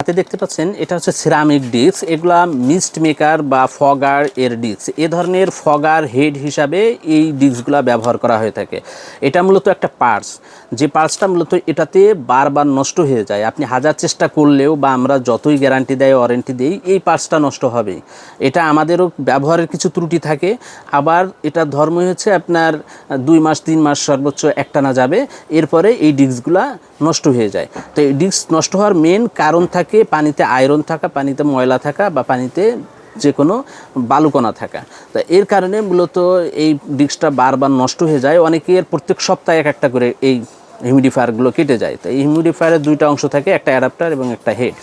হাতে দেখতে পাচ্ছেন এটা হচ্ছে সিরামিক ডিস্ক। এগুলা মিস্ট মেকার বা ফগার এর ডিস্ক, এ ধরনের ফগার হেড হিসাবে এই ডিস্কগুলা ব্যবহার করা হয়ে থাকে। এটা মূলত একটা পার্টস, যে পার্টসটা মূলত এটাতে বারবার নষ্ট হয়ে যায়। আপনি হাজার চেষ্টা করলেও বা আমরা যতই গ্যারান্টি দেয় ওয়ারেন্টি দিই, এই পার্টসটা নষ্ট হবেই। এটা আমাদেরও ব্যবহারের কিছু ত্রুটি থাকে। আবার এটা ধর্মই হচ্ছে আপনার 2 মাস 3 মাস সর্বোচ্চ একটানা যাবে, এরপরে এই ডিস্কগুলা নষ্ট হয়ে যায়। তো এই ডিস্ক নষ্ট হওয়ার মেন কারণ থাকে পানিতে আয়রন থাকা, পানিতে ময়লা থাকা বা পানিতে যে কোনো বালুকণা থাকা। তো এর কারণে মূলত এই ডিস্কটা বারবার নষ্ট হয়ে যায়। অনেকের প্রত্যেক সপ্তাহে এক একটা করে এই হিউমিডিফায়ারগুলো কেটে যায়। তো এই হিউমিডিফায়ারের 2টা অংশ থাকে, একটা অ্যাডাপ্টার এবং একটা হেড।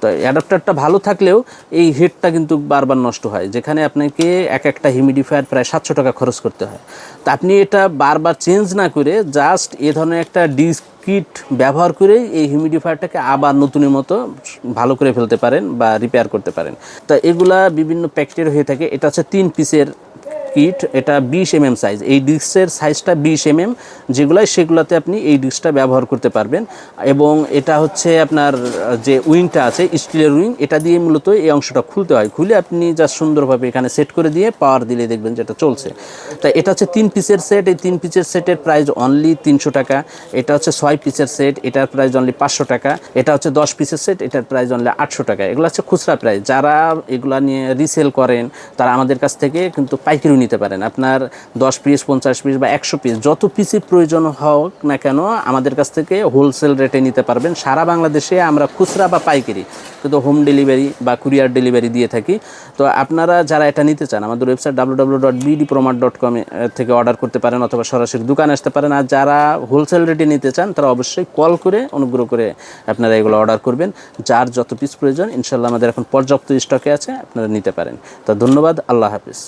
তো অ্যাডাপ্টারটা ভালো থাকলেও এই হেডটা কিন্তু বারবার নষ্ট হয়, যেখানে আপনাকে একটা হিউমিডিফায়ার প্রায় 700 টাকা খরচ করতে হয়। তো আপনি এটা বারবার চেঞ্জ না করে জাস্ট এ ধরনের একটা ডিস্ক কিট ব্যবহার করেই এই হিউমিডিফায়ারটাকে আবার নতুনের মতো ভালো করে ফেলতে পারেন বা রিপেয়ার করতে পারেন। তো এগুলা বিভিন্ন প্যাকেটের হয়ে থাকে। এটা হচ্ছে 3 পিসের কিট, এটা 20 mm সাইজ। এই ডিস্কের সাইজটা 20 mm, সেগুলোতে আপনি এই ডিস্কটা ব্যবহার করতে পারবেন। এবং এটা হচ্ছে আপনার যে উইংটা আছে স্টিলের উইং, এটা দিয়ে মূলত এই অংশটা খুলতে হয়। খুলে আপনি জাস্ট সুন্দরভাবে এখানে সেট করে দিয়ে পাওয়ার দিলে দেখবেন যে এটা চলছে। তাই এটা হচ্ছে 3 পিসের সেট। এই 3 পিসের সেটের প্রাইস অনলি 300 টাকা। এটা হচ্ছে 6 পিসের সেট, এটার প্রাইস অনলি 500 টাকা। এটা হচ্ছে 10 পিসের সেট, এটার প্রাইস অনলি 800 টাকা। এগুলো হচ্ছে খুচরা প্রাইস। যারা এগুলা নিয়ে রিসেল করেন তারা আমাদের কাছ থেকে কিন্তু পাইকারি নিতে পারেন। আপনার 10 পিস 50 পিস বা 100 পিস যত পিসের প্রয়োজন হোক না কেন আমাদের কাছ থেকে হোলসেল রেটে নিতে পারবেন। সারা বাংলাদেশে আমরা খুচরা বা পাইকারি কিন্তু হোম ডেলিভারি বা কুরিয়ার ডেলিভারি দিয়ে থাকি। তো আপনারা যারা এটা নিতে চান আমাদের ওয়েবসাইট www.bdpromat.com থেকে অর্ডার করতে পারেন, অথবা সরাসরি দোকানে আসতে পারেন। আর যারা হোলসেল রেটে নিতে চান তারা অবশ্যই কল করে অনুগ্রহ করে আপনারা এগুলো অর্ডার করবেন। যার যত পিস প্রয়োজন ইনশাল্লাহ আমাদের এখন পর্যাপ্ত স্টকে আছে, আপনারা নিতে পারেন। তো ধন্যবাদ, আল্লাহ হাফিজ।